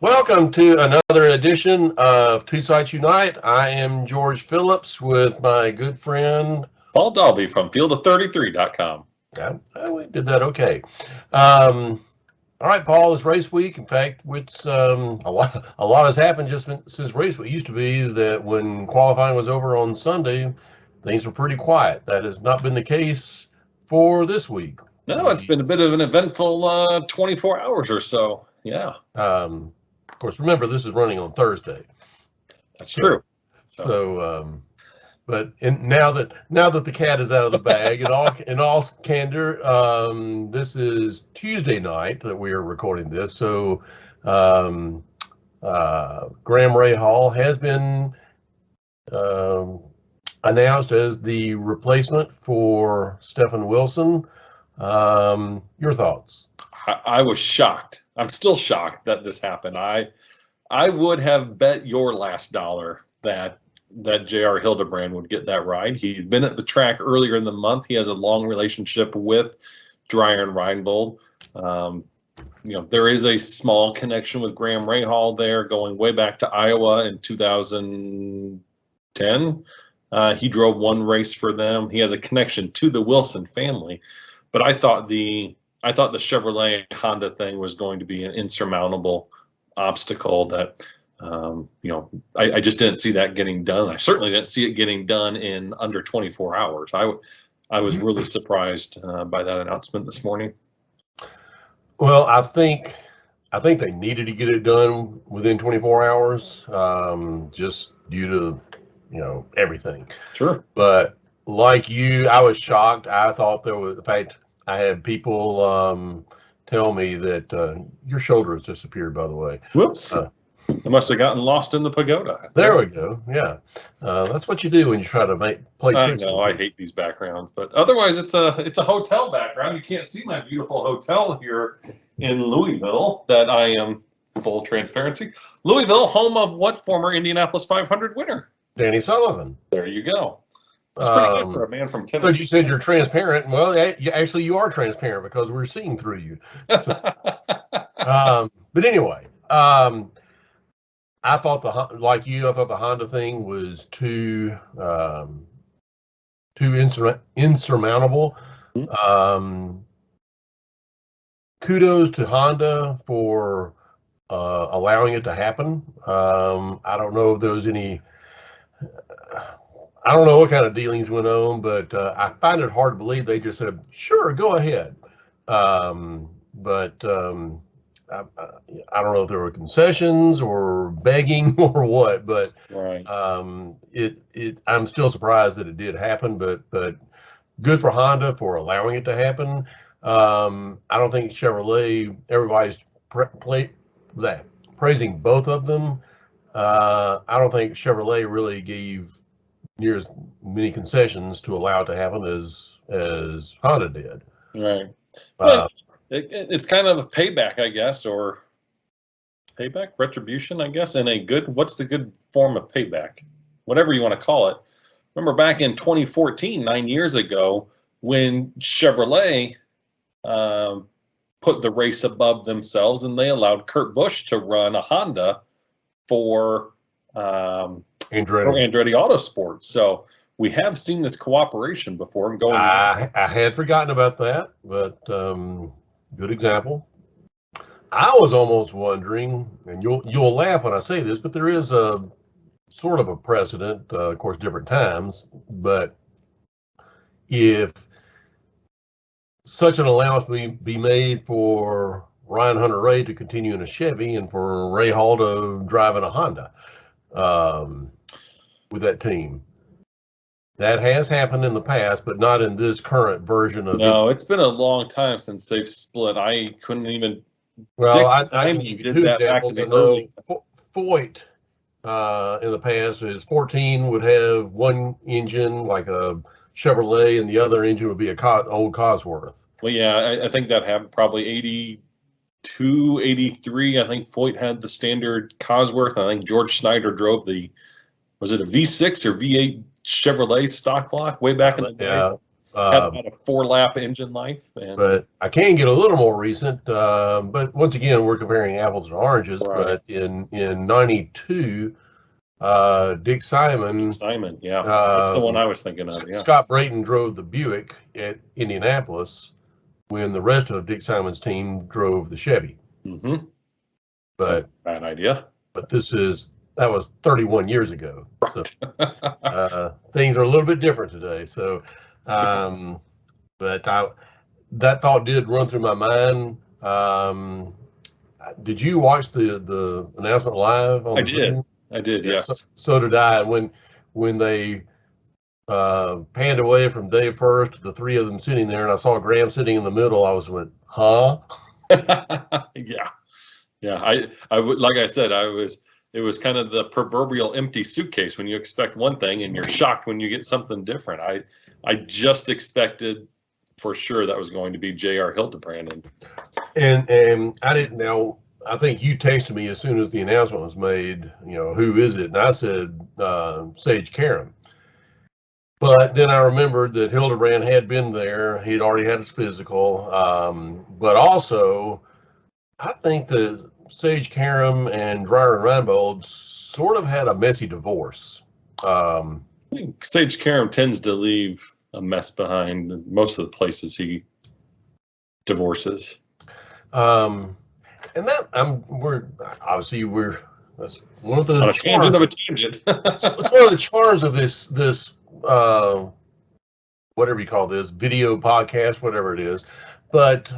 Welcome to another edition of Two Sites Unite. I am George Phillips with my good friend. Paul Dalby from field33.com. Yeah, we did that okay. Um, all right, Paul. It's race week. In fact, it's a lot has happened just since race week. It used to be that when qualifying was over on Sunday, things were pretty quiet. That has not been the case for this week. No, it's been a bit of an eventful 24 hours or so. Yeah, Of course, remember this is running on Thursday. that's true. But now that the cat is out of the bag, in all candor, this is Tuesday night that we are recording this. So um, Graham Rahal has been announced as the replacement for Stephen Wilson. Your thoughts? I was shocked. I'm still shocked that this happened. I would have bet your last dollar that J.R. Hildebrand would get that ride. He'd been at the track earlier in the month. He has a long relationship with Dreyer and Reinbold. There is a small connection with Graham Rahal there, going way back to Iowa in 2010. He drove one race for them. He has a connection to the Wilson family, but I thought the Chevrolet Honda thing was going to be an insurmountable obstacle that. I just didn't see that getting done. I certainly didn't see it getting done in under 24 hours. I was really surprised by that announcement this morning. Well, I think they needed to get it done within 24 hours, just due to everything. Sure. But like you, I was shocked. I thought there was, in fact, I had people tell me that your shoulder has disappeared. By the way, whoops. I must have gotten lost in the pagoda. There we go. Yeah, that's what you do when you try to play tricks. I know. I hate these backgrounds, but otherwise, it's a hotel background. You can't see my beautiful hotel here in Louisville. That I am full transparency. Louisville, home of what former Indianapolis 500 winner? Danny Sullivan. There you go. That's pretty good for a man from Tennessee. But you said you're transparent. Well, actually, you are transparent because we're seeing through you. So, but anyway. I thought I thought the Honda thing was too insurmountable. Kudos to Honda for allowing it to happen. I don't know if there was any. I don't know what kind of dealings went on, but I find it hard to believe they just said, "Sure, go ahead." I don't know if there were concessions or begging or what, but right. I'm still surprised that it did happen, but good for Honda for allowing it to happen. I don't think Chevrolet, everybody's praising both of them. I don't think Chevrolet really gave near as many concessions to allow it to happen as Honda did. Right. Well, it's kind of a payback, I guess, or payback, retribution, I guess, and what's the good form of payback? Whatever you want to call it. Remember back in 2014, 9 years ago, when Chevrolet put the race above themselves and they allowed Kurt Busch to run a Honda for Andretti Autosport. So we have seen this cooperation before. I had forgotten about that, but good example. I was almost wondering, and you'll laugh when I say this, but there is a sort of a precedent, of course, different times. But if such an allowance be made for Ryan Hunter-Ray to continue in a Chevy and for Ray Hall to drive in a Honda with that team. That has happened in the past, but not in this current version of. No, it's been a long time since they've split. I couldn't even. Well, I can give you two examples. I know Foyt in the past is 14 would have one engine like a Chevrolet, and the other engine would be old Cosworth. Well, yeah, I think that happened probably 82, 83. I think Foyt had the standard Cosworth. I think George Snyder drove was it a V6 or V8 Chevrolet stock block way back in the day? Yeah. Had about a 4-lap engine life. But I can get a little more recent. But once again, we're comparing apples and oranges. Right. But in '92, Dick Simon. Simon, yeah, that's the one I was thinking of. Yeah. Scott Brayton drove the Buick at Indianapolis when the rest of Dick Simon's team drove the Chevy. Mm-hmm. But bad idea. But that was 31 years ago. So things are a little bit different today. So, but that thought did run through my mind. Did you watch the announcement live on Zoom? I did, yes. So did I. And when they panned away from Dave First, the three of them sitting there, and I saw Graham sitting in the middle, I went, huh? Yeah. I would, like I said, it was kind of the proverbial empty suitcase when you expect one thing and you're shocked when you get something different. I just expected for sure that was going to be J.R. Hildebrand. And I didn't know. I think you texted me as soon as the announcement was made, who is it? And I said, Sage Karam. But then I remembered that Hildebrand had been there. He'd already had his physical. But also, I think that Sage Karam and Dreyer and Reinbold sort of had a messy divorce. I think Sage Karam tends to leave a mess behind in most of the places he divorces. And that's one of the on a charms. Tangent of a tangent. It's one of the charms of this whatever you call this, video podcast, whatever it is. But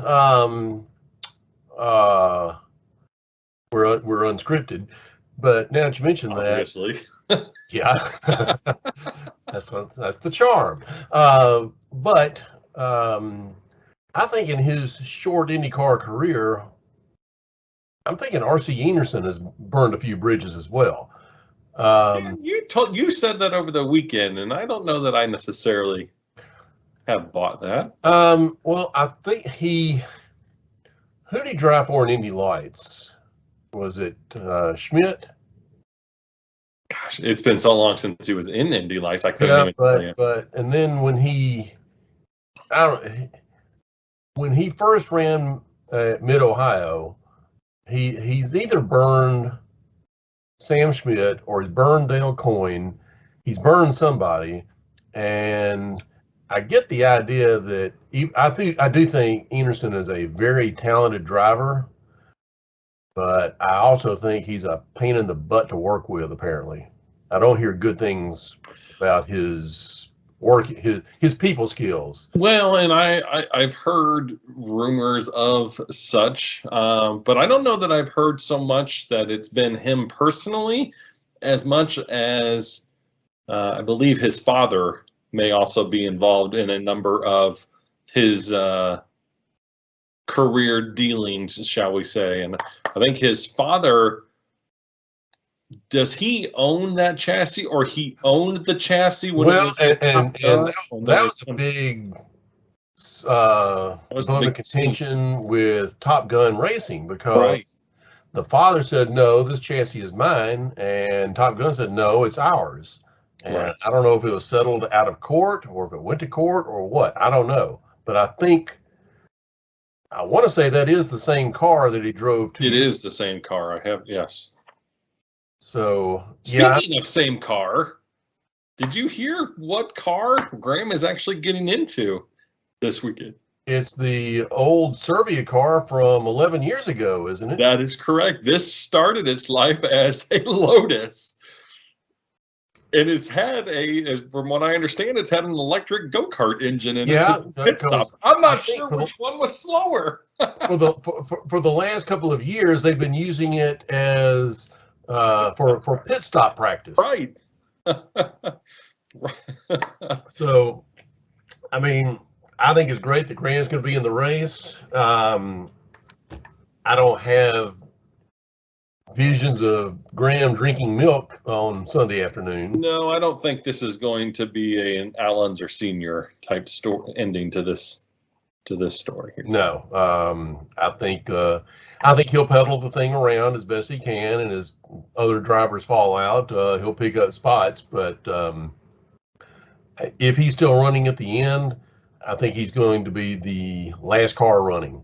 we're unscripted. But now that you mentioned Obviously. that, yeah, that's the charm. But I think in his short IndyCar career, I'm thinking R.C. Enerson has burned a few bridges as well. You said that over the weekend, and I don't know that I necessarily have bought that. Well, I think who did he drive for in Indy Lights? Was it Schmidt? Gosh, it's been so long since he was in Indy Lights. I couldn't even tell you. But and then when he first ran at Mid Ohio, he's either burned Sam Schmidt or he's burned Dale Coyne. He's burned somebody, and I get the idea that I do think Enerson is a very talented driver, but I also think he's a pain in the butt to work with. Apparently, I don't hear good things about his work, his people skills. Well, and I've heard rumors of such, but I don't know that I've heard so much that it's been him personally, as much as I believe his father may also be involved in a number of his career dealings, shall we say. And I think his father, does he own that chassis, or he owned the chassis? When that was a big bone of contention with Top Gun Racing, because the father said, no, this chassis is mine, and Top Gun said, no, it's ours. And I don't know if it was settled out of court or if it went to court or what. I don't know. But I want to say that is the same car that he drove to. It is the same car. Yes. So, speaking of same car, did you hear what car Graham is actually getting into this weekend? It's the old Servia car from 11 years ago, isn't it? That is correct. This started its life as a Lotus. And it's had from what I understand, it's had an electric go-kart engine in it. Pit stop. I'm not sure which one was slower. for the last couple of years, they've been using it as for pit stop practice. Right. So, I mean, I think it's great that Graham's going to be in the race. I don't have visions of Graham drinking milk on Sunday afternoon. No, I don't think this is going to be an Allens or Senior type story ending to this story here. No, I think he'll pedal the thing around as best he can, and as other drivers fall out, he'll pick up spots. But if he's still running at the end, I think he's going to be the last car running.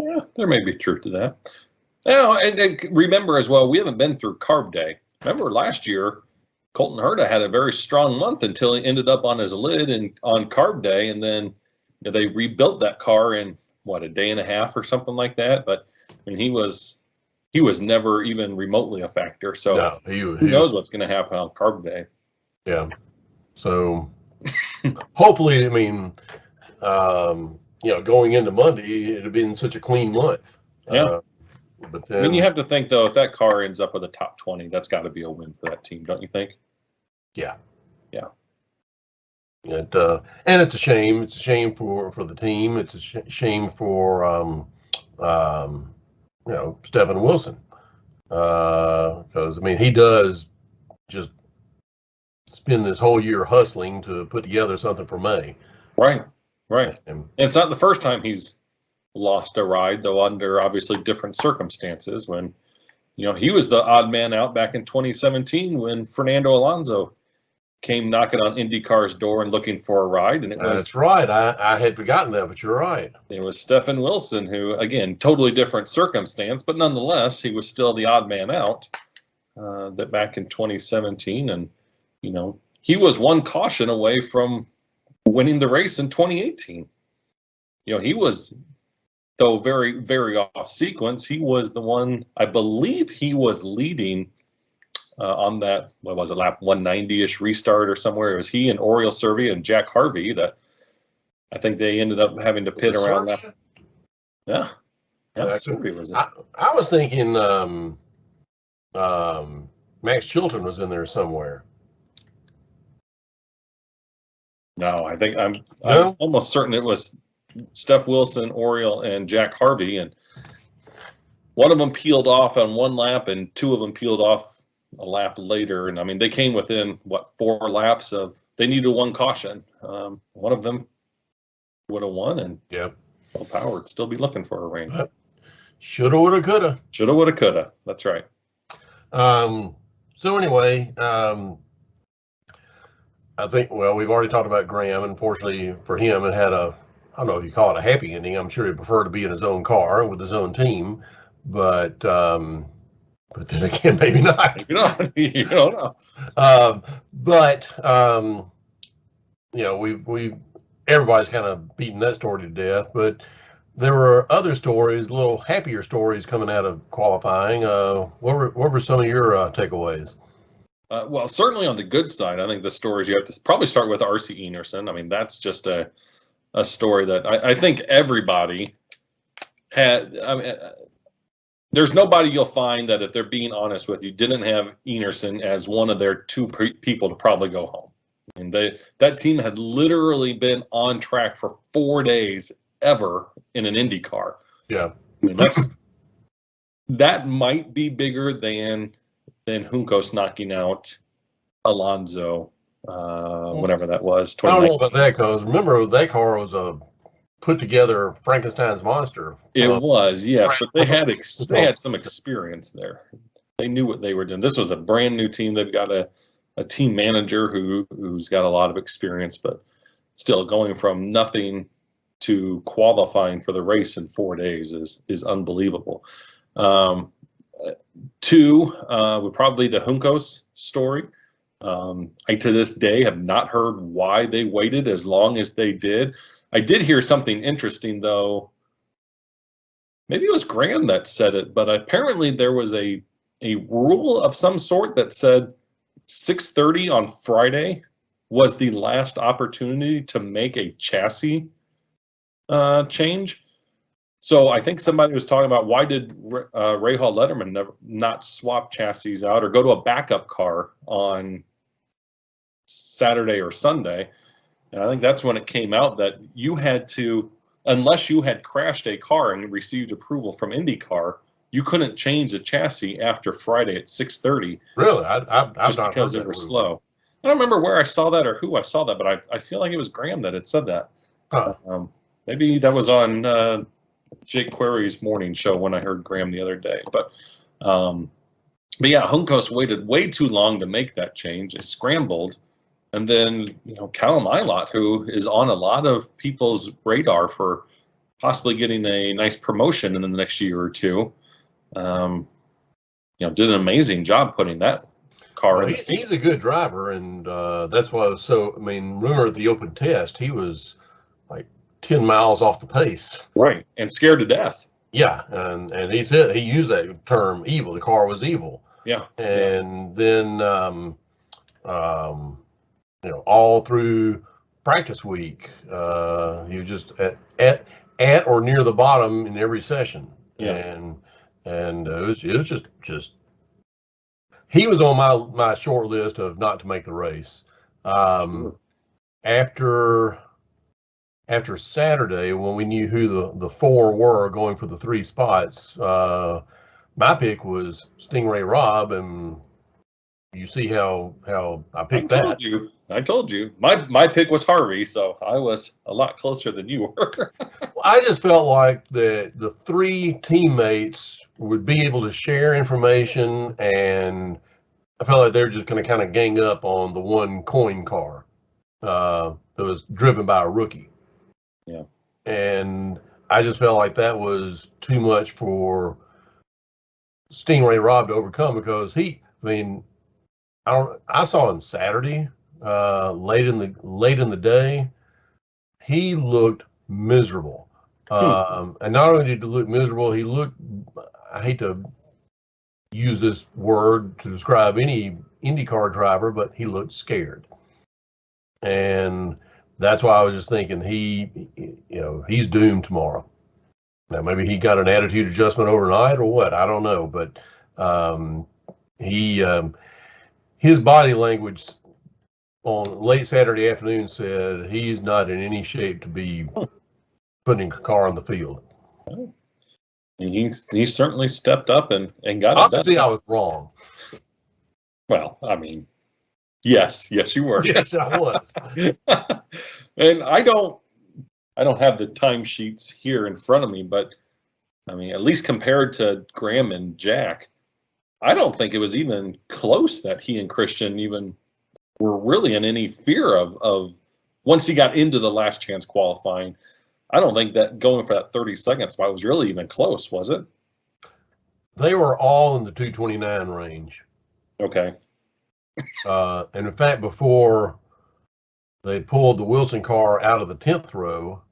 Yeah, there may be truth to that. Now, and remember as well, we haven't been through Carb Day. Remember last year, Colton Herta had a very strong month until he ended up on his lid and on Carb Day, and then they rebuilt that car in a day and a half or something like that. But he was never even remotely a factor. So no, who knows what's going to happen on Carb Day? Yeah. So hopefully, I mean, going into Monday, it'd have been such a clean month. Yeah. But then you have to think though, if that car ends up with a top 20, that's got to be a win for that team, don't you think? Yeah. Yeah. And it's a shame. It's a shame for the team. It's a shame for Stephen Wilson, because I mean he does just spend this whole year hustling to put together something for May. Right. And it's not the first time he's lost a ride, though, under obviously different circumstances. When he was the odd man out back in 2017 when Fernando Alonso came knocking on IndyCar's door and looking for a ride, and that's right. I had forgotten that, but you're right. It was Stephen Wilson, who, again, totally different circumstance, but nonetheless, he was still the odd man out. That back in 2017, and he was one caution away from winning the race in 2018. He was, though very, very off sequence, he was the one, I believe he was leading on that, what was it, lap 190-ish restart or somewhere. It was he and Oriol Servia and Jack Harvey that I think they ended up having to pit around that. Yeah. Servia was it. I was thinking Max Chilton was in there somewhere. No, I think I'm almost certain it was Steph Wilson, Oriol, and Jack Harvey, and one of them peeled off on one lap, and two of them peeled off a lap later. And I mean, they came within 4 laps of. They needed one caution. One of them would have won, and Will Power would still be looking for a rain. Shoulda, woulda, coulda. Shoulda, woulda, coulda. That's right. So anyway, I think, we've already talked about Graham. Unfortunately for him, it had I don't know if you call it a happy ending. I'm sure he'd prefer to be in his own car with his own team, but then again, maybe not. You don't know. We've everybody's kind of beaten that story to death, but there were other stories, little happier stories coming out of qualifying. What were some of your takeaways? Well, certainly on the good side, I think the stories you have to probably start with R.C. Enerson. I mean, that's just a story that I think everybody had. I mean, there's nobody you'll find that, if they're being honest with you, didn't have Enerson as one of their 2 people to probably go home. And that team had literally been on track for 4 days ever in an Indy car. Yeah. I mean, that might be bigger than Juncos knocking out Alonso, whatever that was. I don't know about that, because remember, that car was a put together Frankenstein's monster. It was, yes, but they had some experience there. They knew what they were doing. This was a brand new team. They've got a team manager who's got a lot of experience, but still going from nothing to qualifying for the race in 4 days is unbelievable. 2 would probably the Juncos story. I to this day have not heard why they waited as long as they did. I did hear something interesting, though. Maybe it was Graham that said it, but apparently there was a rule of some sort that said 6:30 on Friday was the last opportunity to make a chassis change. So I think somebody was talking about, why did Rahal Letterman not swap chassis out or go to a backup car on Saturday or Sunday? And I think that's when it came out that you had to, unless you had crashed a car and received approval from IndyCar, you couldn't change the chassis after Friday at 6:30. Really? I've not because heard they were that slow. I don't remember where I saw that or who I saw that, but I feel like it was Graham that had said that. Huh. Maybe that was on Jake Query's morning show when I heard Graham the other day. But yeah, Juncos waited way too long to make that change. It scrambled. And then, Callum Ilott, who is on a lot of people's radar for possibly getting a nice promotion in the next year or two, did an amazing job putting that car Well, in the field. he's a good driver, and that's why I was so. I mean, remember at the open test, he was like 10 miles off the pace. Right, and scared to death. Yeah, and he said he used that term "evil." The car was evil. Yeah, and then all through practice week, he was just at or near the bottom in every session. Yeah. And it was just he was on my short list of not to make the race. After Saturday, when we knew who the four were going for the 3 spots, my pick was Stingray Robb, and you see how I picked that. I told you. My pick was Harvey, so I was a lot closer than you were. I just felt like the 3 teammates would be able to share information, and I felt like they were just going to kind of gang up on the one coin car that was driven by a rookie. Yeah. And I just felt like that was too much for Stingray Robb to overcome, because I saw him Saturday, late in the day. He looked miserable. And not only did he look miserable, he looked, I hate to use this word to describe any IndyCar driver, but he looked scared. And that's why I was just thinking he's doomed tomorrow. Now, maybe he got an attitude adjustment overnight or what, I don't know, but his body language on late Saturday afternoon said he's not in any shape to be putting a car on the field. He certainly stepped up and got it. Obviously, I was wrong. Well, I mean, yes, you were. Yes, I was. And I don't have the timesheets here in front of me, but I mean, at least compared to Graham and Jack, I don't think it was even close that he and Christian even were really in any fear of once he got into the last chance qualifying. I don't think that going for that 30 seconds spot was really even close, was it? They were all in the 229 range. Okay. And in fact, before they pulled the Wilson car out of the 10th row,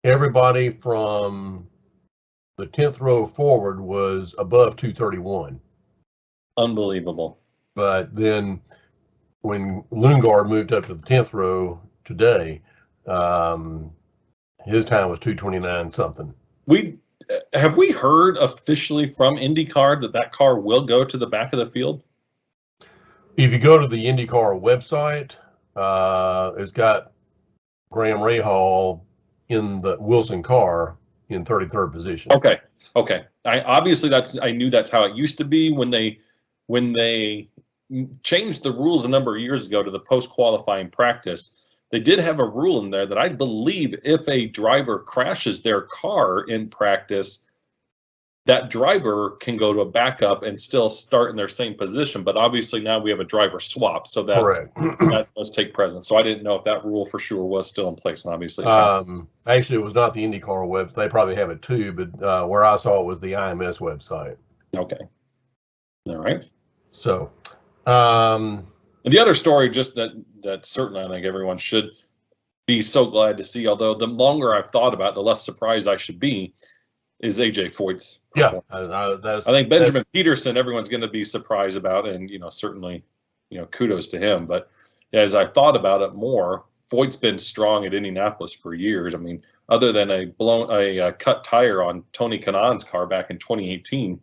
everybody from the 10th row forward was above 231. Unbelievable. But then when Lundgaard moved up to the 10th row today, his time was 229 something. Have we heard officially from IndyCar that car will go to the back of the field? If you go to the IndyCar website, it's got Graham Rahal in the Wilson car in 33rd position. Okay. I knew that's how it used to be when they changed the rules a number of years ago to the post-qualifying practice. They did have a rule in there that I believe if a driver crashes their car in practice, that driver can go to a backup and still start in their same position. But obviously now we have a driver swap, so that does take precedence. So I didn't know if that rule for sure was still in place, and obviously so. Actually, it was not the IndyCar website. They probably have it too, but where I saw it was the IMS website. Okay. All right. So, and the other story, just that certainly I think everyone should be so glad to see, although the longer I've thought about it, the less surprised I should be, is AJ Foyt's performance. I think Benjamin Peterson, everyone's going to be surprised about, and certainly, kudos to him. But as I thought about it more, Foyt's been strong at Indianapolis for years. I mean, other than a cut tire on Tony Kanaan's car back in 2018,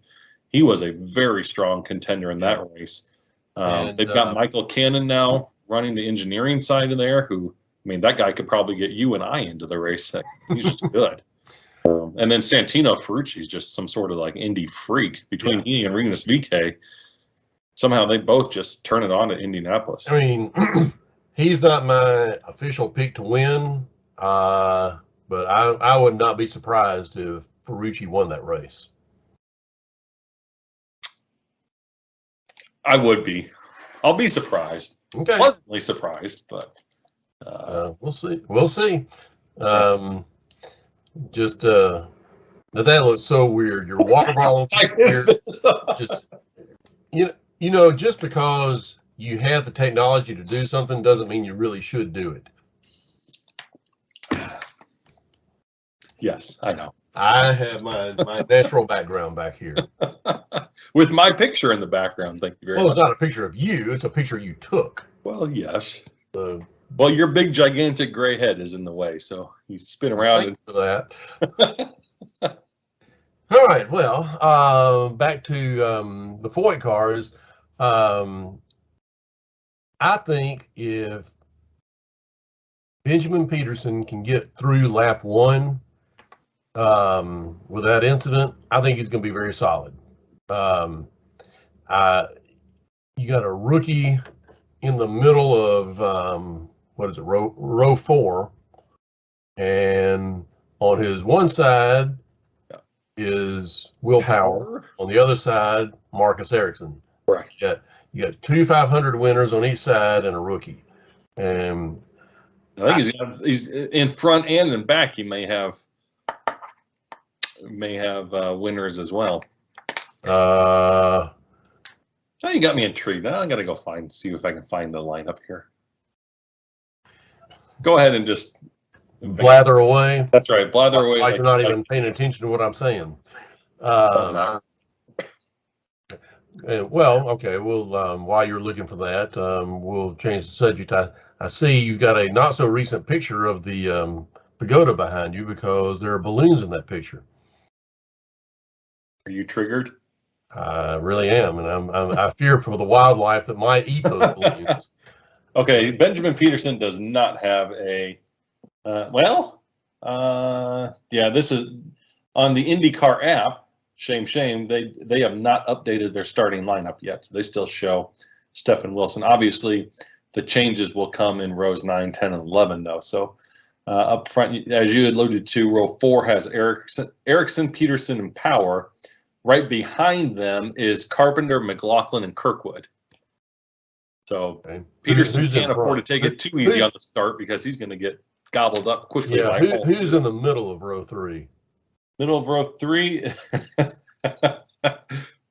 he was a very strong contender in that race. They've got Michael Cannon now running the engineering side of there, who, I mean, that guy could probably get you and I into the race. He's just good. And then Santino Ferrucci is just some sort of like Indy freak. Between he and Rinus VeeKay, somehow they both just turn it on at Indianapolis. I mean, he's not my official pick to win, but I would not be surprised if Ferrucci won that race. I would be. I'll be surprised. Okay. Pleasantly surprised, but we'll see. We'll see. Just that looks so weird. Your water bottle weird. Just just because you have the technology to do something doesn't mean you really should do it. Yes, I know. I have my natural background back here. With my picture in the background, thank you very much. Well, it's not a picture of you, it's a picture you took. Well, yes. So, well, your big, gigantic gray head is in the way, so you spin around. Thanks for that. All right, well, back to the Foyt cars. I think if Benjamin Peterson can get through lap 1 without incident, I think he's going to be very solid. You got a rookie in the middle of row 4, and on his one side is Will Power. On the other side, Marcus Ericsson. Right. You got 2 500 winners on each side and a rookie. And I think he's in front and in back. He may have winners as well. Now you got me intrigued. Now I got to see if I can find the lineup here. Go ahead and just blather away. That's right, blather away. Like you're not even paying attention to what I'm saying. Well, okay. Well, while you're looking for that, we'll change the subject. I see you've got a not so recent picture of the pagoda behind you because there are balloons in that picture. Are you triggered? I really am, and I fear for the wildlife that might eat those balloons. Okay, Benjamin Peterson does not have a. This is on the IndyCar app. Shame. They have not updated their starting lineup yet, so they still show Stephen Wilson. Obviously, the changes will come in rows 9, 10, and 11, though. So up front, as you alluded to, row 4 has Ericsson, Peterson, and Power. Right behind them is Carpenter, McLaughlin, and Kirkwood. So okay. Peterson can't afford to take it too easy on the start because he's going to get gobbled up quickly. Yeah, who's in the middle of row 3? Middle of row 3,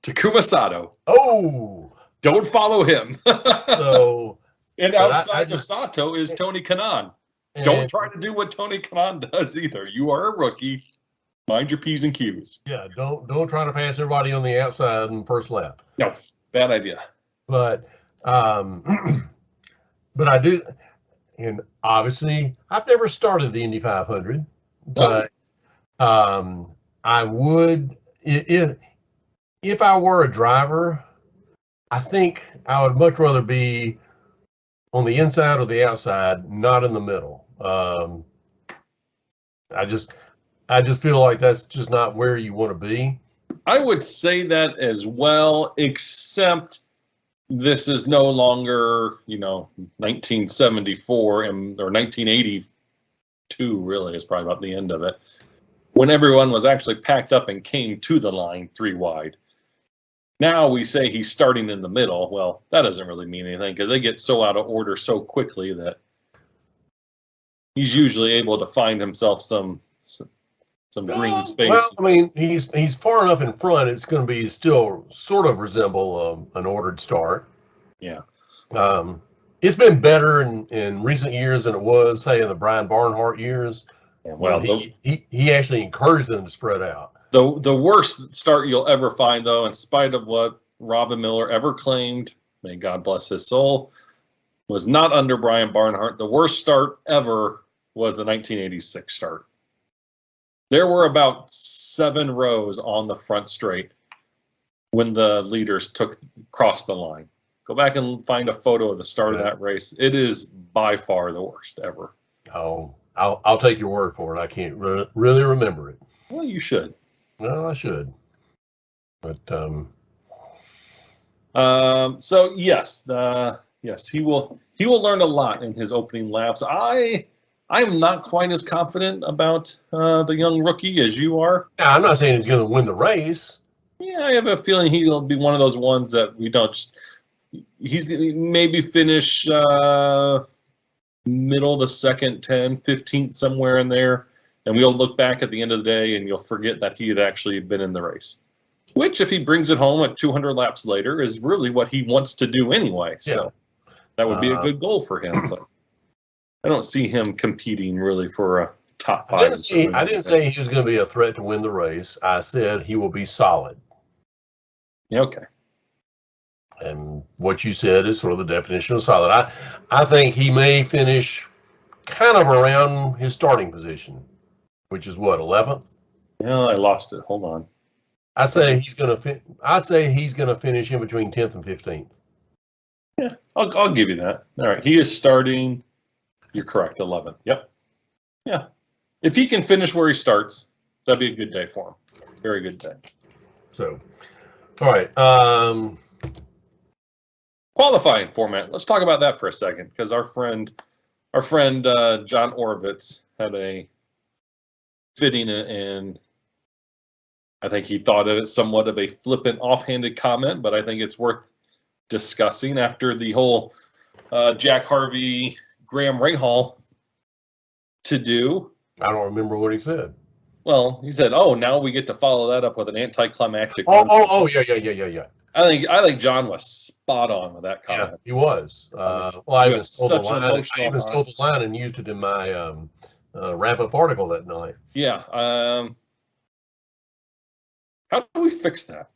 Takuma Sato. Oh, don't follow him. So, and outside of Sato is Tony Kanaan. Don't try to do what Tony Kanaan does either. You are a rookie. Mind your P's and Q's. Yeah, don't try to pass everybody on the outside in first lap. No, bad idea. But I do, and obviously I've never started the Indy 500, but I would if I were a driver. I think I would much rather be on the inside or the outside, not in the middle. I just feel like that's just not where you want to be. I would say that as well, except this is no longer, 1974 or 1982, really, is probably about the end of it, when everyone was actually packed up and came to the line 3 wide. Now we say he's starting in the middle. Well, that doesn't really mean anything because they get so out of order so quickly that he's usually able to find himself some green space. Well, I mean, he's far enough in front. It's going to be still sort of resemble an ordered start. Yeah. It's been better in recent years than it was, say, in the Brian Barnhart years. Yeah, well, he actually encouraged them to spread out. The worst start you'll ever find, though, in spite of what Robin Miller ever claimed, may God bless his soul, was not under Brian Barnhart. The worst start ever was the 1986 start. There were about 7 rows on the front straight when the leaders crossed the line. Go back and find a photo of the start of that race. It is by far the worst ever. Oh, I'll take your word for it. I can't really remember it. Well, you should. Well, I should. But so yes, he will learn a lot in his opening laps. I am not quite as confident about the young rookie as you are. I'm not saying he's going to win the race. Yeah, I have a feeling he'll be one of those ones that we don't. he's going to maybe finish middle of the second, 10, 15th, somewhere in there. And we'll look back at the end of the day and you'll forget that he had actually been in the race. Which, if he brings it home at 200 laps later, is really what he wants to do anyway. So that would be a good goal for him. But I don't see him competing really for a top 5. I didn't say he was going to be a threat to win the race. I said he will be solid. Yeah, okay. And what you said is sort of the definition of solid. I think he may finish kind of around his starting position, which is what, 11th? Yeah, I lost it. Hold on. I'd say he's going to finish in between 10th and 15th. Yeah, I'll give you that. All right, he is starting. You're correct, 11th. Yep. Yeah. If he can finish where he starts, that'd be a good day for him. Very good day. So, all right. Qualifying format. Let's talk about that for a second, because our friend John Orovitz had a fitting and I think he thought of it somewhat of a flippant, offhanded comment, but I think it's worth discussing after the whole Jack Harvey, Graham Rahal to do. I don't remember what he said. Well, he said, "Oh, now we get to follow that up with an anticlimactic." Yeah. I think John was spot on with that comment. Yeah, he was. I even stole the line and used it in my wrap-up article that night. Yeah. How do we fix that?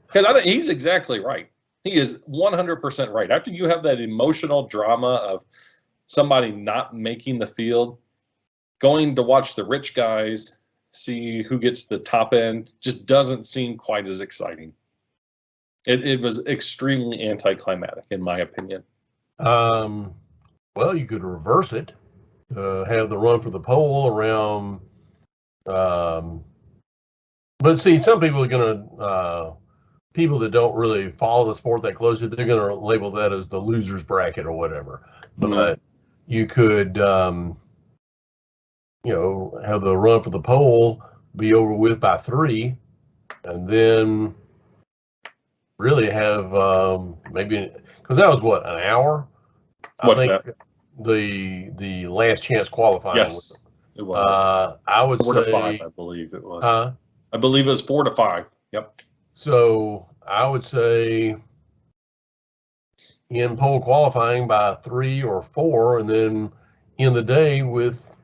Because I think he's exactly right. He is 100% right. After you have that emotional drama of somebody not making the field, going to watch the rich guys see who gets the top end just doesn't seem quite as exciting. It was extremely anticlimactic, in my opinion. Well, you could reverse it. Have the run for the pole around. But see, some people are going to, people that don't really follow the sport that closely, they're going to label that as the loser's bracket or whatever. But you could, have the run for the pole be over with by 3, and then really have maybe, because that was what, an hour? What's that? The last chance qualifying. Yes, it was. I would 4 say to 5, I believe it was. I believe it was 4 to 5. Yep. So I would say in pole qualifying by 3 or 4, and then in the day with,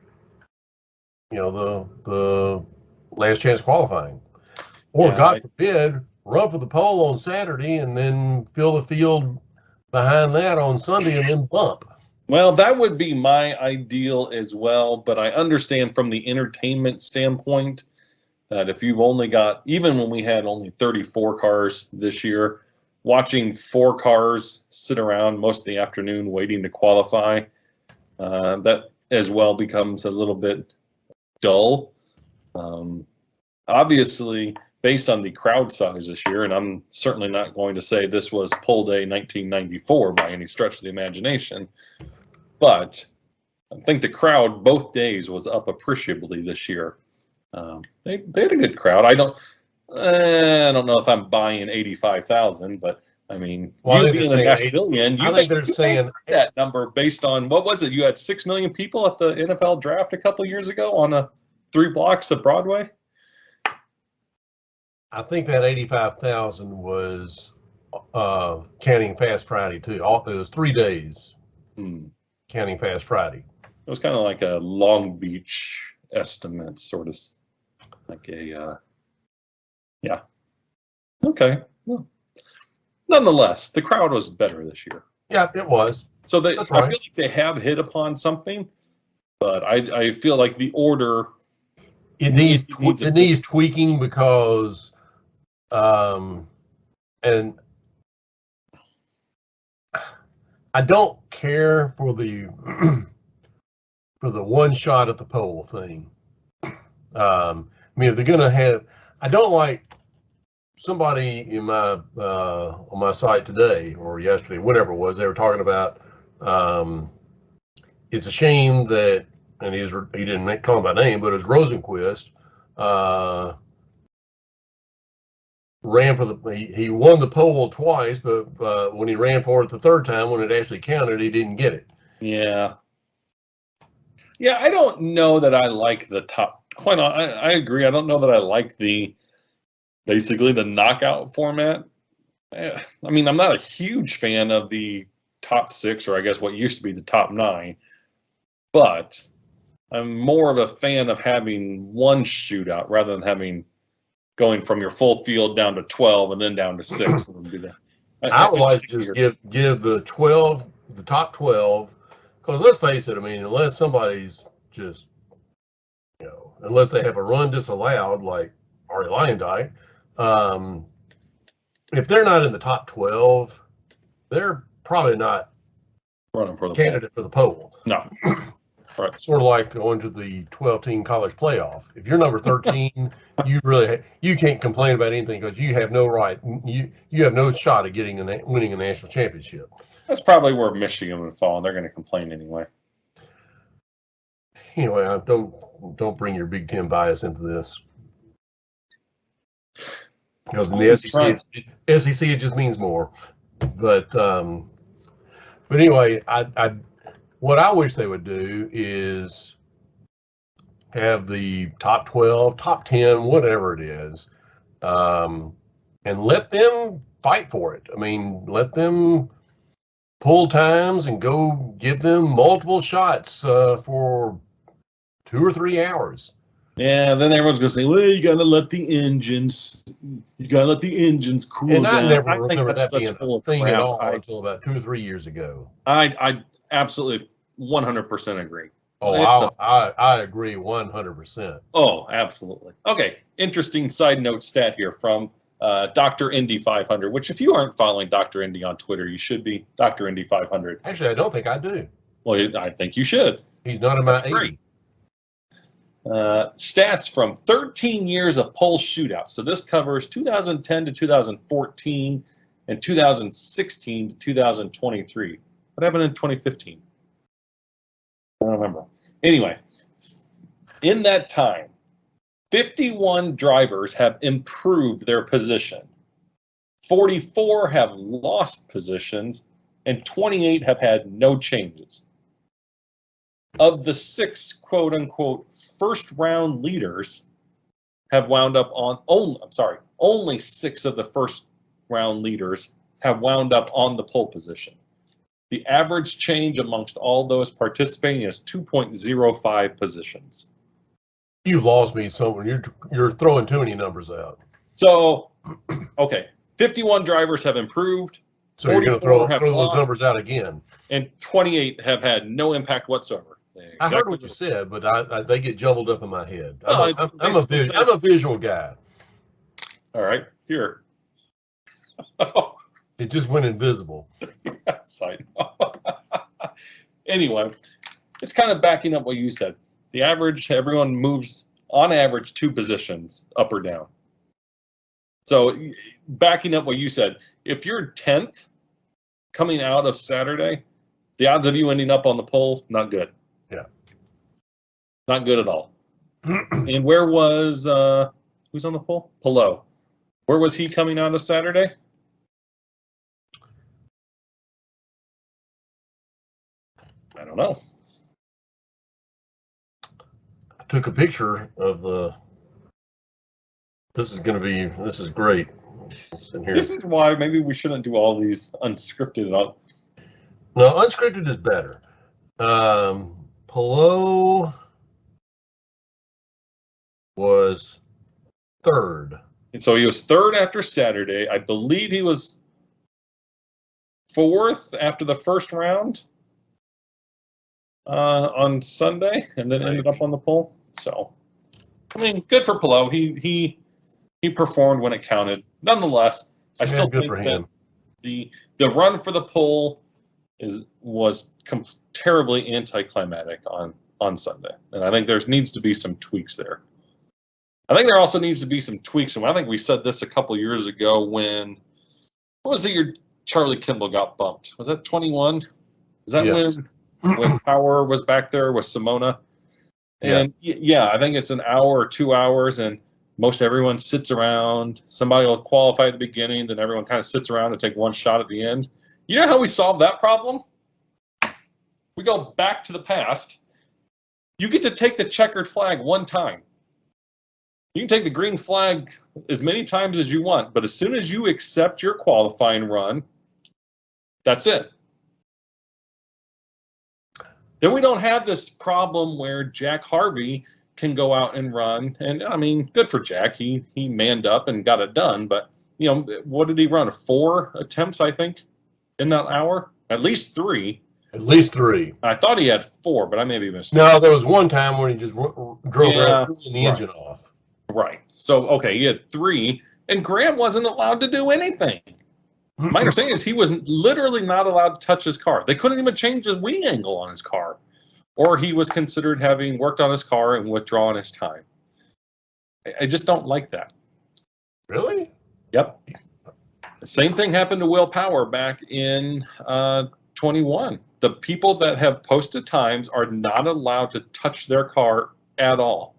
the last chance qualifying, or God forbid, run for the pole on Saturday and then fill the field behind that on Sunday and then bump. Well, that would be my ideal as well, but I understand from the entertainment standpoint that if you've only got, even when we had only 34 cars this year, watching 4 cars sit around most of the afternoon waiting to qualify, that as well becomes a little bit dull. Obviously, based on the crowd size this year, and I'm certainly not going to say this was pole day 1994 by any stretch of the imagination, but I think the crowd both days was up appreciably this year. They had a good crowd. I don't know if I'm buying 85,000, but I mean, you being a Nashvilleian, I think they're saying that number based on, what was it? You had 6 million people at the NFL draft a couple years ago on 3 blocks of Broadway. I think that 85,000 was counting Fast Friday too. It was 3 days counting Fast Friday. It was kind of like a Long Beach estimate, sort of like a yeah. Okay. Well, nonetheless, the crowd was better this year. Yeah, it was. So I feel like they have hit upon something, but I feel like the order it needs tweaking because and I don't care for the one shot at the pole thing. I mean, if they're gonna have, I don't like somebody in my on my site today or yesterday, whatever it was, they were talking about. It's a shame that, and he didn't call him by name, but it was Rosenquist ran for he won the pole twice, but when he ran for it the third time, when it actually counted, he didn't get it. Yeah. Yeah, I don't know that I like the top. Quite, I agree. I don't know that I like basically the knockout format. I mean, I'm not a huge fan of the top 6, or I guess what used to be the top 9, but I'm more of a fan of having one shootout rather than going from your full field down to 12 and then down to 6. And do that. I would like to just give the top 12, because let's face it, I mean, unless somebody's just, unless they have a run disallowed like Ari Lyondike, if they're not in the top 12, they're probably not running for the candidate for the pole. No. Right. Sort of like going to the 12-team college playoff. If you're number 13, you can't complain about anything because you have no right. You have no shot at winning a national championship. That's probably where Michigan would fall, and they're going to complain anyway. Anyway, don't bring your Big Ten bias into this, because in the SEC it just means more. But anyway, what I wish they would do is have the top 12, top 10, whatever it is, and let them fight for it. I mean, let them pull times and go give them multiple shots for 2 or 3 hours. Yeah, then everyone's going to say, well, you got to let the engines cool down. And I never remember that being a thing at all until about 2 or 3 years ago. I absolutely 100% agree. Oh, I agree 100%. Oh, absolutely. Okay, interesting side note stat here from Dr. Indy 500, which if you aren't following Dr. Indy on Twitter, you should be. Dr. Indy 500. Actually, I don't think I do. Well, I think you should. He's not in my 80. Stats from 13 years of pole shootouts. So this covers 2010 to 2014 and 2016 to 2023. What happened in 2015? I don't remember. Anyway, in that time, 51 drivers have improved their position. 44 have lost positions, and 28 have had no changes. Of the 6 quote-unquote first-round leaders have wound up on only 6 of the first-round leaders have wound up on the pole position. The average change amongst all those participating is 2.05 positions. You've lost me somewhere. You're throwing too many numbers out. So, okay, 51 drivers have improved. So you're going to throw those numbers out again. And 28 have had no impact whatsoever. I heard what you said, but they get jumbled up in my head. No, I'm a visual guy. All right, here. It just went invisible. Yes, I know. Anyway, it's kind of backing up what you said. The average, everyone moves on average 2 positions up or down. So backing up what you said, if you're 10th coming out of Saturday, the odds of you ending up on the pole, not good. Yeah. Not good at all. And where was, who's on the pole? Pelot. Where was he coming out of Saturday? I don't know. I took a picture of this is great. This is why maybe we shouldn't do all these unscripted. No, unscripted is better. Pelot was 3rd. And so he was 3rd after Saturday. I believe he was 4th after the first round on Sunday, and then ended up on the pole. So, I mean, good for Pelot. He performed when it counted. Nonetheless, I still think that the run for the pole was terribly anticlimactic on Sunday, and I think there needs to be some tweaks there. I think there also needs to be some tweaks, and I think we said this a couple years ago what was the year Charlie Kimball got bumped? Was that 21? Is that when Power was back there with Simona? And yeah, I think it's an hour or 2 hours, and most everyone sits around. Somebody will qualify at the beginning, then everyone kind of sits around and take one shot at the end. You know how we solve that problem? We go back to the past. You get to take the checkered flag one time. You can take the green flag as many times as you want, but as soon as you accept your qualifying run, that's it. Then we don't have this problem where Jack Harvey can go out and run, and I mean, good for Jack. He manned up and got it done. But you know, what did he run? 4 attempts, I think, in that hour. At least 3. At least 3. I thought he had 4, but I may be mistaken. No, there was one time when he just drove around cooling the engine off. Right. So okay, he had 3, and Graham wasn't allowed to do anything. My understanding is he was literally not allowed to touch his car. They couldn't even change the wing angle on his car. Or he was considered having worked on his car and withdrawn his time. I just don't like that. Really? Yep. The same thing happened to Will Power back in 21. The people that have posted times are not allowed to touch their car at all.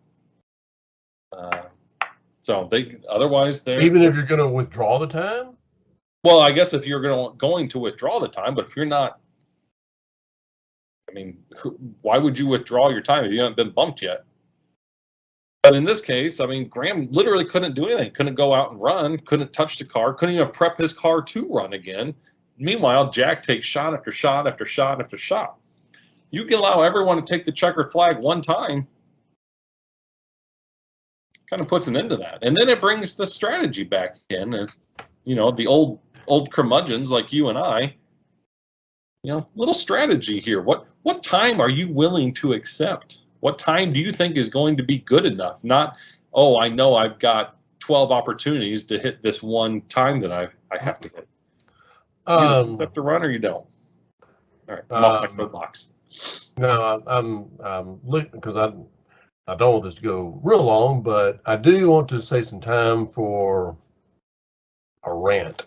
So they're even if you're going to withdraw the time. Well, I guess if you're going to withdraw the time, but if you're not, I mean, why would you withdraw your time if you haven't been bumped yet? But in this case, I mean, Graham literally couldn't do anything. Couldn't go out and run. Couldn't touch the car. Couldn't even prep his car to run again. Meanwhile, Jack takes shot after shot after shot after shot. You can allow everyone to take the checkered flag one time. Kind of puts an end to that. And then it brings the strategy back in. And, you know, the old curmudgeons like you and I, you know, little strategy here. What time are you willing to accept? What time do you think is going to be good enough? Not, oh, I know I've got 12 opportunities to hit this one time that I have to hit. You accept the run or you don't? All right, back to the box. No, I'm looking because I don't want this to go real long, but I do want to say some time for a rant.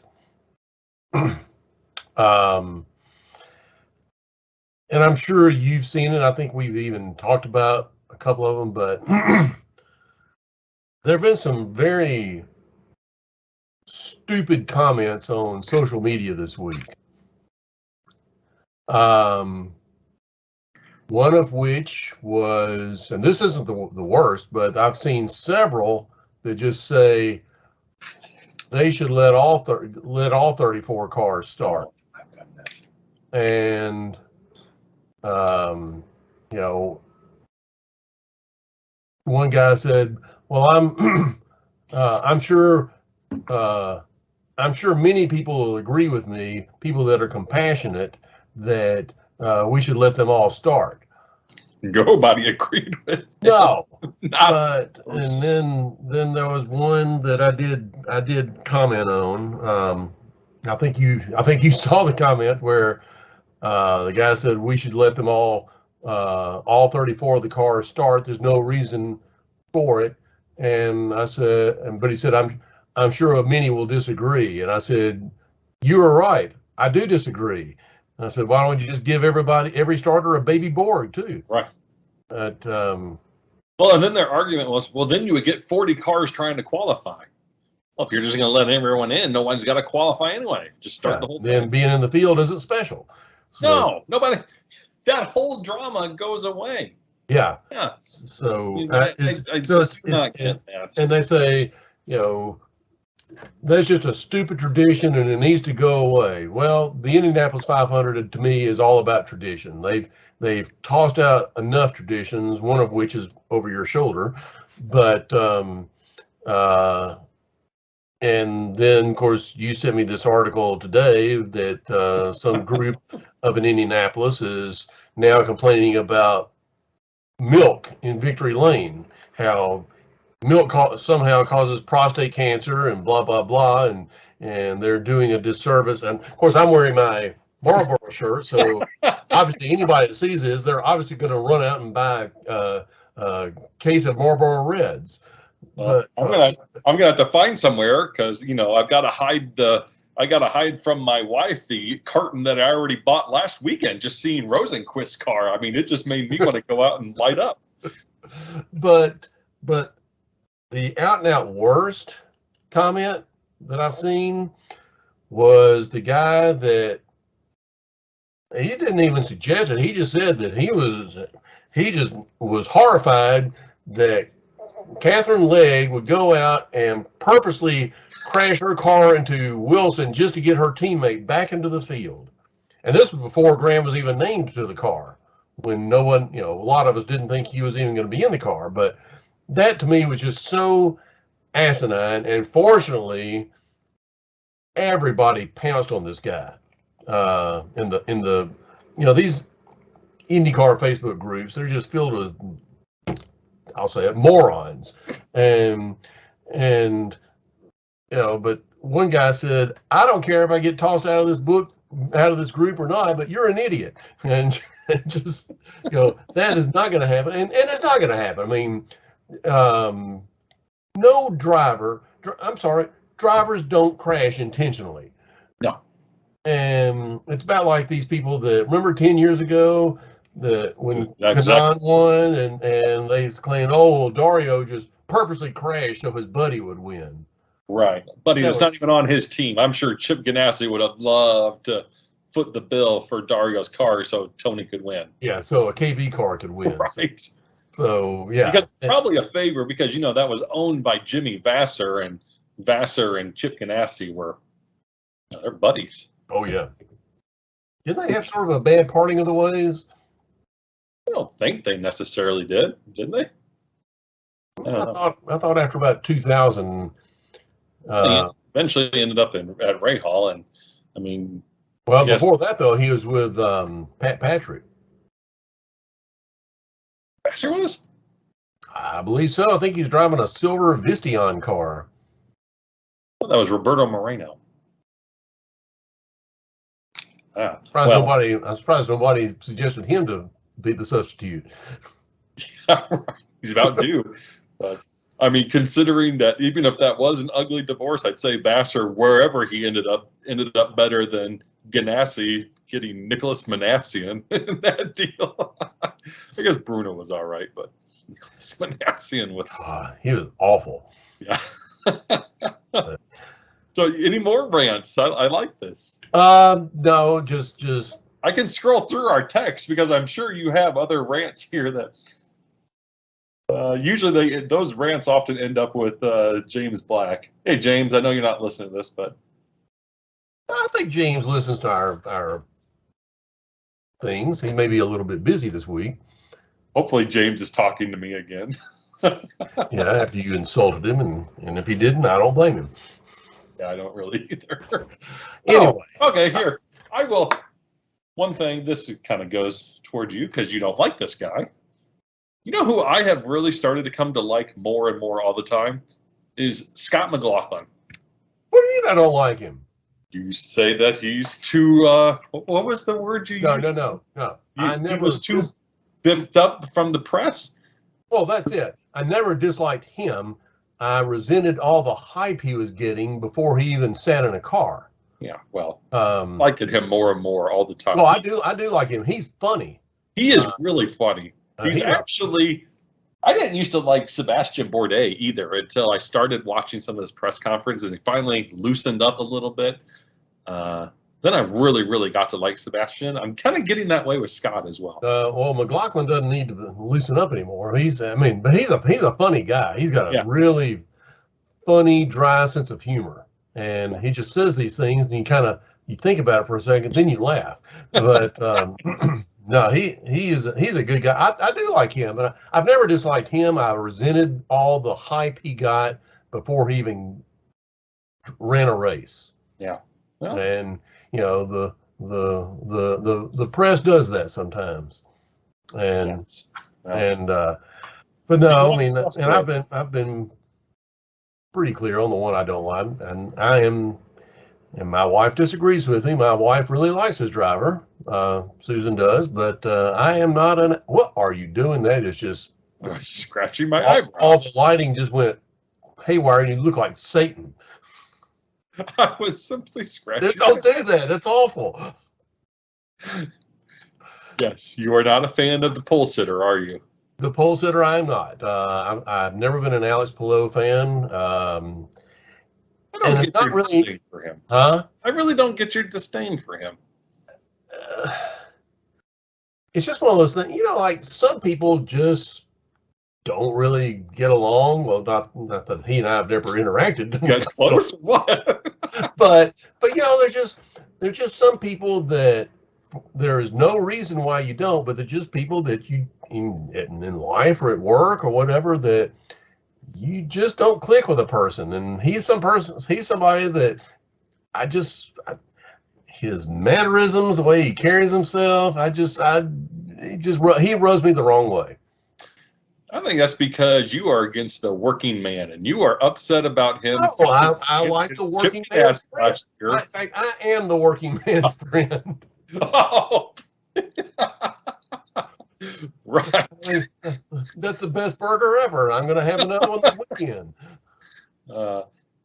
And I'm sure you've seen it. I think we've even talked about a couple of them, but there have been some very stupid comments on social media this week. One of which was, and this isn't the worst, but I've seen several that just say they should let all 34 cars start. And you know, one guy said, "Well, I'm sure many people will agree with me. People that are compassionate that we should let them all start." Nobody agreed with. No, but and then there was one that I did comment on. I think you saw the comment where the guy said we should let them all 34 of the cars start. There's no reason for it. And I said, but he said, I'm sure many will disagree. And I said, you are right. I do disagree. And I said, why don't you just give every starter a baby Borg too? Right. But well, and then their argument was, well, then you would get 40 cars trying to qualify. Well, if you're just going to let everyone in, no one's got to qualify anyway. Just start the whole thing. Then being in the field isn't special. So, no, nobody. That whole drama goes away. Yeah. Yeah. So, and they say, you know, that's just a stupid tradition and it needs to go away. Well, the Indianapolis 500 to me is all about tradition. They've tossed out enough traditions, one of which is over your shoulder, but and then, of course, you sent me this article today that some group up in Indianapolis is now complaining about milk in Victory Lane, how milk somehow causes prostate cancer and blah, blah, blah, and they're doing a disservice. And, of course, I'm wearing my Marlboro shirt, so obviously anybody that sees this, they're obviously going to run out and buy a case of Marlboro Reds. Well, But I'm gonna have to find somewhere because I've got to hide from my wife the carton that I already bought last weekend. Just seeing Rosenquist's car, I mean, it just made me want to go out and light up. But The out and out worst comment that I've seen was the guy that he didn't even suggest it. He just said that he just was horrified that Catherine Legg would go out and purposely crash her car into Wilson just to get her teammate back into the field. And this was before Graham was even named to the car, when no one, a lot of us didn't think he was even going to be in the car. But that to me was just so asinine. And fortunately, everybody pounced on this guy in the these IndyCar Facebook groups. They're just filled with, I'll say it, morons. And but one guy said, I don't care if I get tossed out of this group or not, but you're an idiot. And just, that is not going to happen. And it's not going to happen. I mean, no drivers don't crash intentionally. No. And it's about like these people that, remember 10 years ago, when Kanan won and they claimed, Dario just purposely crashed so his buddy would win. Right. Buddy was not even on his team. I'm sure Chip Ganassi would have loved to foot the bill for Dario's car so Tony could win. Yeah, so a KV car could win. Right. So yeah. Because probably a favor because, that was owned by Jimmy Vassar, and Vassar and Chip Ganassi were, they're buddies. Oh, yeah. Didn't they have sort of a bad parting of the ways? I don't think they necessarily did they? I thought after about 2000. He eventually ended up at Rahal, and I mean. Well, before that though, he was with Pat Patrick. Vassar was? I believe so. I think he's driving a silver Vistion car. Well, that was Roberto Moreno. I'm surprised nobody suggested him to be the substitute. He's about due. But I mean, considering that even if that was an ugly divorce, I'd say Vassar, wherever he ended up better than Ganassi getting Nicholas Manassian in that deal. I guess Bruno was all right, but Nicholas Manassian was. He was awful. Yeah. So, any more rants? I like this. No, just. I can scroll through our text because I'm sure you have other rants here that. Usually, those rants often end up with James Black. Hey, James, I know you're not listening to this, but I think James listens to our things. He may be a little bit busy this week. Hopefully, James is talking to me again. Yeah, after you insulted him, and if he didn't, I don't blame him. Yeah, I don't really either. Anyway. Okay, here. I will. One thing, this kind of goes towards you because you don't like this guy. You know who I have really started to come to like more and more all the time is Scott McLaughlin. What do you mean I don't like him? You say that he's too, what was the word you used? No. He was too bimped up from the press? Well, that's it. I never disliked him. I resented all the hype he was getting before he even sat in a car. Yeah, well, liking him more and more all the time. Well, I do like him. He's funny. He is really funny. He's actually, I didn't used to like Sebastian Bourdais either until I started watching some of his press conferences and he finally loosened up a little bit. Then I really, really got to like Sebastian. I'm kind of getting that way with Scott as well. Well, McLaughlin doesn't need to loosen up anymore. But he's a funny guy. He's got a really funny, dry sense of humor, and he just says these things, and you think about it for a second, then you laugh. But no, he's a good guy. I do like him, but I've never disliked him. I resented all the hype he got before he even ran a race. Yeah, well, and the press does that sometimes, and yes. Well, but no, I mean, and I've been pretty clear on the one I don't like, and and my wife disagrees with me. My wife really likes his driver, Susan does, but I am not what are you doing? That is just scratching my eyebrow. All the lighting just went haywire, and you look like Satan. I was simply scratching. Don't do that. That's awful. Yes, you are not a fan of the pole sitter, are you? The pole sitter, I'm not. I've never been an Alex Palou fan. I don't And get it's not your really, disdain for him. huh? I really don't get your disdain for him. It's just one of those things, like some people just don't really get along. Well, not that he and I have never interacted. You guys close? What? but there's just some people that there is no reason why you don't, but they're just people that you in life or at work or whatever that you just don't click with a person. And he's somebody that his mannerisms, the way he carries himself, he rubs me the wrong way. I think that's because you are against the working man, and you are upset about him. Oh, I like the working man's friend. In fact, I am the working man's friend. Oh, right. I mean, that's the best burger ever. I'm going to have another one this weekend.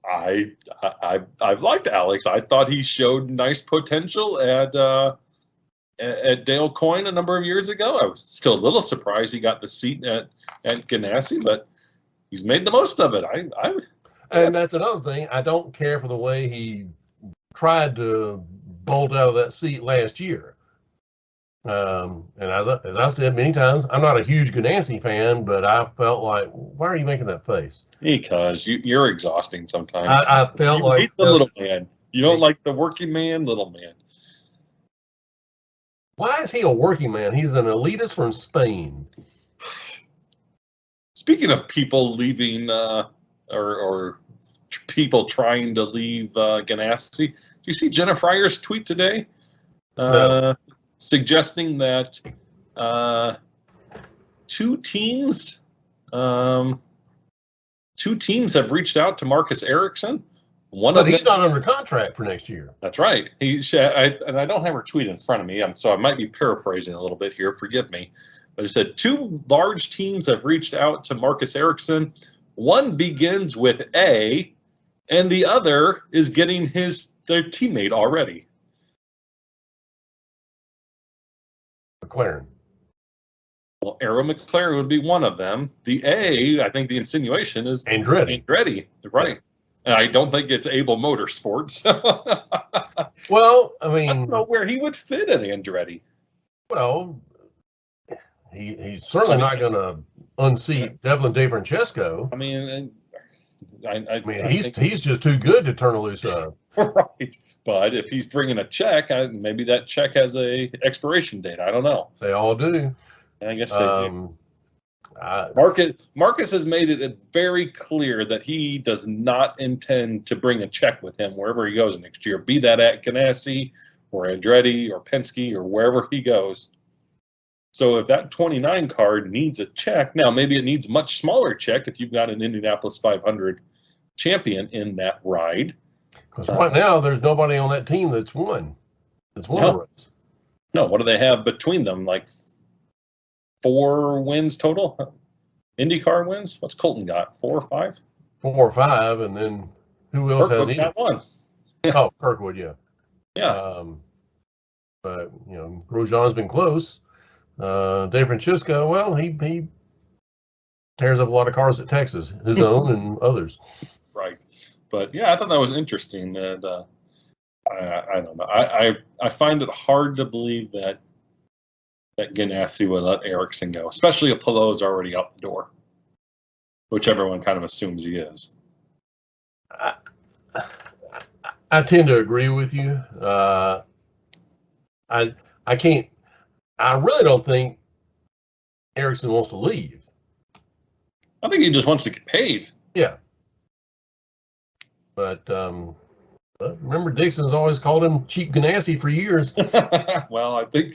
I've liked Alex. I thought he showed nice potential at Dale Coyne a number of years ago. I was still a little surprised he got the seat at Ganassi, but he's made the most of it. And that's another thing. I don't care for the way he tried to bolt out of that seat last year. And as I said many times, I'm not a huge Ganassi fan, but I felt like, why are you making that face? Because you're exhausting sometimes. I felt you like hate the little man. You don't like the working man, little man. Why is he a working man? He's an elitist from Spain. Speaking of people leaving or people trying to leave Ganassi, do you see Jenna Fryer's tweet today? No. Suggesting that two teams have reached out to Marcus Ericsson. But he's not under contract for next year. That's right. And I don't have her tweet in front of me, so I might be paraphrasing a little bit here. Forgive me. But it said 2 large teams have reached out to Marcus Ericsson. One begins with A, and the other is getting their teammate already. McLaren. Well, Arrow McLaren would be one of them. The A, I think the insinuation is Andretti. Right. And I don't think it's Able Motorsports. Well, I mean, I don't know where he would fit at Andretti. Well, he's certainly not going to unseat Devlin DeFrancesco. I mean, he's just too good to turn loose of. Right. But if he's bringing a check, maybe that check has a expiration date. I don't know. They all do. I guess they do. Marcus has made it very clear that he does not intend to bring a check with him wherever he goes next year, be that at Ganassi or Andretti or Penske or wherever he goes. So if that 29 card needs a check, now maybe it needs a much smaller check if you've got an Indianapolis 500 champion in that ride. Because right now there's nobody on that team that's won a race. No, what do they have between them? Like 4 wins total? IndyCar wins? What's Colton got? 4 or 5? 4 or 5, and then who else has any? One. Oh, Kirkwood, yeah. Yeah. But Grosjean's been close. DeFrancesco, well, he tears up a lot of cars at Texas, his own and others. Right. But yeah, I thought that was interesting. And I don't know. I find it hard to believe that Ganassi would let Ericsson go, especially if Palou's already out the door, which everyone kind of assumes he is. I tend to agree with you. I really don't think Ericsson wants to leave. I think he just wants to get paid. Yeah. But remember, Dixon's always called him Cheap Ganassi for years. Well, I'm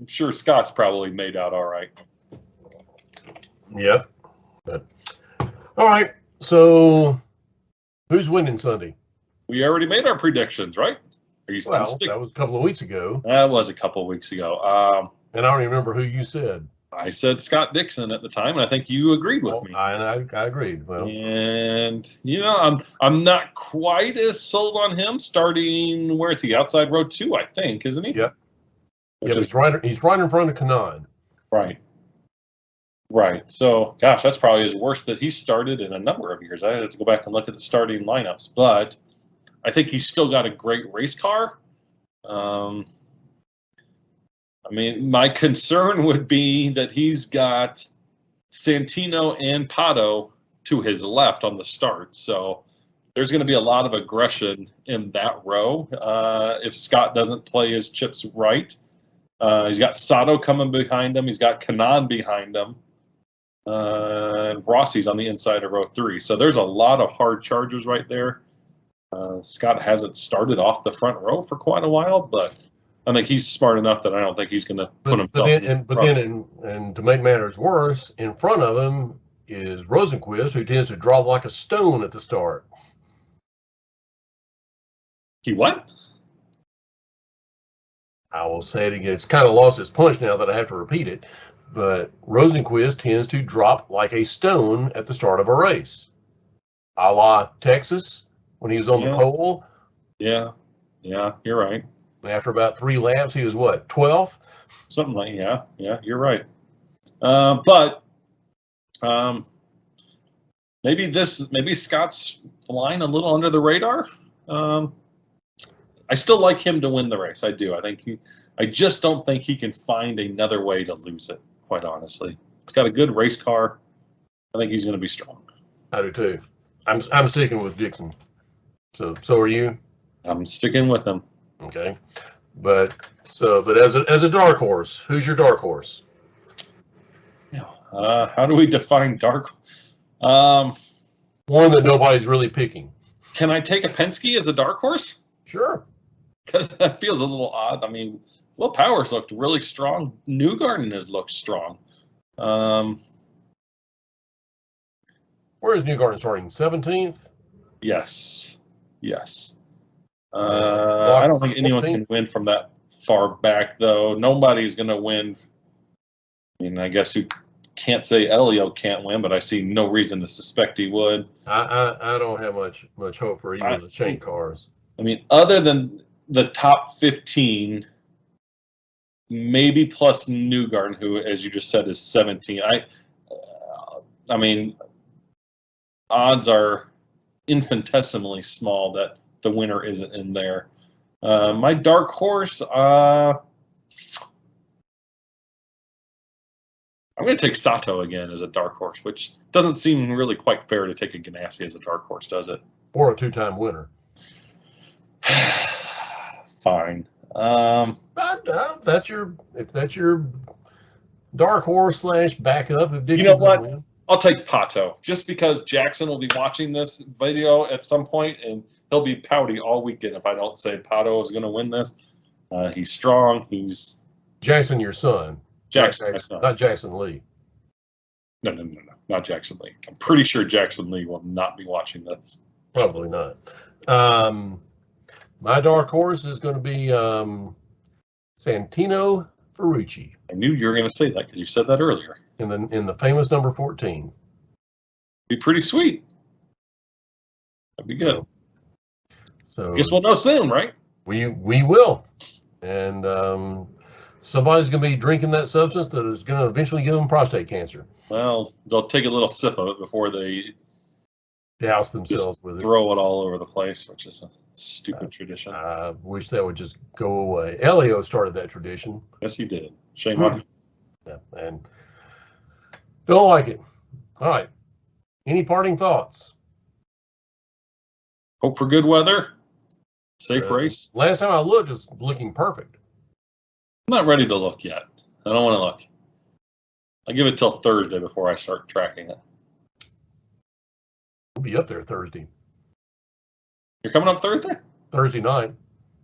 sure Scott's probably made out all right. Yep. But all right. So who's winning Sunday? We already made our predictions, right? That was a couple of weeks ago. That was a couple of weeks ago. And I don't even remember who you said. I said Scott Dixon at the time, and I think you agreed with me. I agreed. Well, and I'm not quite as sold on him starting. Where is he? Outside row 2, I think, isn't he? Yep. He's right in front of Kanaan. Right. Right. So, gosh, that's probably his worst that he started in a number of years. I had to go back and look at the starting lineups, but I think he's still got a great race car. I mean, my concern would be that he's got Santino and Pato to his left on the start. So there's going to be a lot of aggression in that row if Scott doesn't play his chips right. He's got Sato coming behind him. He's got Kanan behind him. And Rossi's on the inside of row 3. So there's a lot of hard chargers right there. Scott hasn't started off the front row for quite a while, but I think he's smart enough that I don't think he's going to put himself. But then, to make matters worse, in front of him is Rosenquist, who tends to drop like a stone at the start. He what? I will say it again. It's kind of lost its punch now that I have to repeat it. But Rosenquist tends to drop like a stone at the start of a race, a la Texas when he was on the pole. Yeah, you're right. After about 3 laps, he was what, 12th? Something like yeah, you're right. But maybe Scott's flying a little under the radar. I still like him to win the race. I do. I just don't think he can find another way to lose it, quite honestly. He's got a good race car. I think he's going to be strong. I do too. I'm sticking with Dixon. So are you? I'm sticking with him. Okay. But as a dark horse, who's your dark horse? Yeah. How do we define dark? One that nobody's really picking. Can I take a Penske as a dark horse? Sure. Because that feels a little odd. I mean, Will Powers looked really strong. Newgarden has looked strong. Where is Newgarden starting? 17th? Yes. I don't think anyone 14th? Can win from that far back, though. Nobody's going to win. I mean, I guess you can't say Elio can't win, but I see no reason to suspect he would. I don't have much hope for either of the chain cars. I mean, other than the top 15, maybe plus Newgarden, who, as you just said, is 17. I mean, odds are infinitesimally small that the winner isn't in there. My dark horse, I'm going to take Sato again as a dark horse, which doesn't seem really quite fair to take a Ganassi as a dark horse, does it? Or a 2-time winner. Fine. If that's your dark horse / backup, if Dixon you know what? Win. I'll take Pato, just because Jackson will be watching this video at some point, and he'll be pouty all weekend if I don't say Pato is going to win this. He's strong. He's Jackson, your son. Jackson, not Jackson Lee. No, not Jackson Lee. I'm pretty sure Jackson Lee will not be watching this. Probably not. My dark horse is going to be Santino Ferrucci. I knew you were going to say that because you said that earlier. In the famous number 14. Be pretty sweet. That'd be good. So I guess we'll know soon, right? We will. And somebody's going to be drinking that substance that is going to eventually give them prostate cancer. Well, they'll take a little sip of it before they douse themselves with it. Throw it all over the place, which is a stupid tradition. I wish that would just go away. Elio started that tradition. Yes, he did. Shame on him. Yeah, and don't like it. All right. Any parting thoughts? Hope for good weather. Safe race. Last time I looked, it's looking perfect. I'm not ready to look yet. I don't want to look. I'll give it till Thursday before I start tracking it. We'll be up there Thursday. You're coming up Thursday? Thursday night.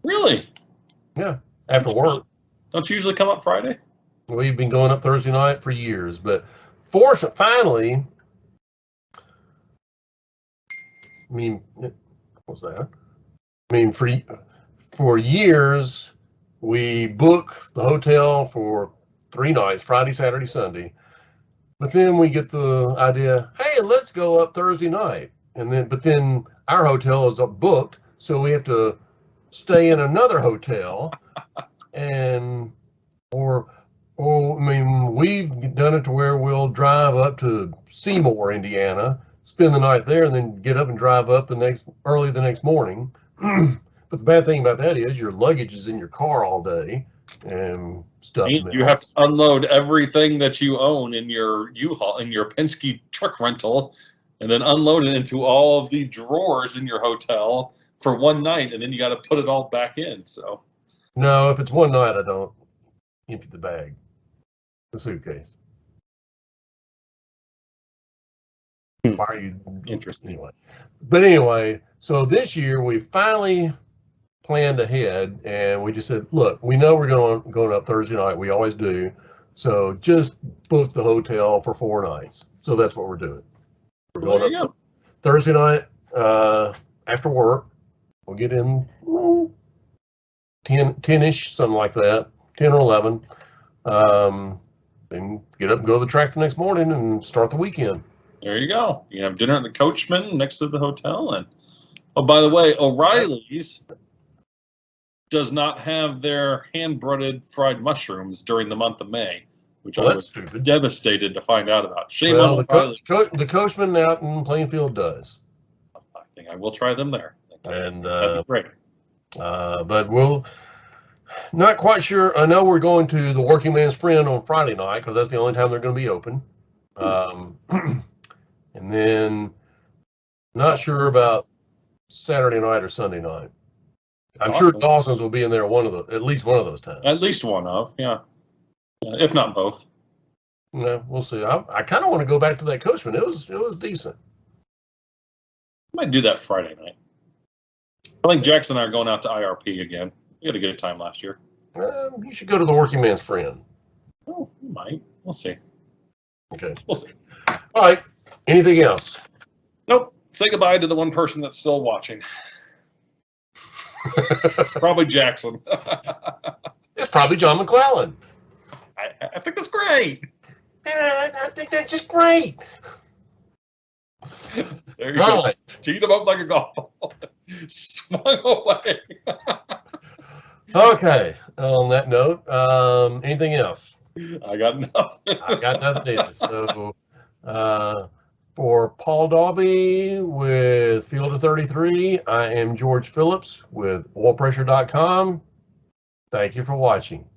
Really? Yeah. After work. Don't you usually come up Friday? We've been going up Thursday night for years, but finally, I mean, what was that? I mean, for years, we book the hotel for 3 nights, Friday, Saturday, Sunday. But then we get the idea, hey, let's go up Thursday night. But then our hotel is booked, so we have to stay in another hotel or Well, I mean, we've done it to where we'll drive up to Seymour, Indiana, spend the night there, and then get up and drive up early the next morning. But the bad thing about that is your luggage is in your car all day and stuff You have melts. to unload everything that you own in your U-Haul, in your Penske truck rental, and then unload it into all of the drawers in your hotel for one night, and then you got to put it all back in. So No, if it's one night, I don't empty the bag, the suitcase. Why are you interesting. anyway? But anyway, so this year we finally planned ahead, and we just said, look, we know we're going up Thursday night. We always do. So just book the hotel for 4 nights. So that's what we're doing. We're going up Thursday night after work. We'll get in 10-ish, something like that, 10 or 11. Then get up and go to the track the next morning and start the weekend. There you go. You have dinner at the Coachman next to the hotel. And oh, by the way, O'Reilly's does not have their hand-breaded fried mushrooms during the month of May, which I was devastated to find out about. Shame on O'Reilly. The Coachman out in Plainfield does. I think I will try them there. And that'd be great. But we'll not quite sure. I know we're going to the Working Man's Friend on Friday night because that's the only time they're going to be open. And then not sure about Saturday night or Sunday night. I'm sure Dawson's will be in there at least one of those times. At least one of, yeah. If not both. No, we'll see. I kind of want to go back to that Coachman. It was decent. I might do that Friday night. I think Jackson and I are going out to IRP again. We had a good time last year. You should go to the Working Man's Friend. Oh, we might. We'll see. Okay. We'll see. All right. Anything else? Nope. Say goodbye to the one person that's still watching. Probably Jackson. It's probably John McClellan. I think that's great. I think that's just great. There you go. Right. Teed him up like a golf ball. Swung away. Okay. On that note, anything else? I got nothing. I got nothing either. So, for Paul Dalby with Field of 33, I am George Phillips with oilpressure.com. Thank you for watching.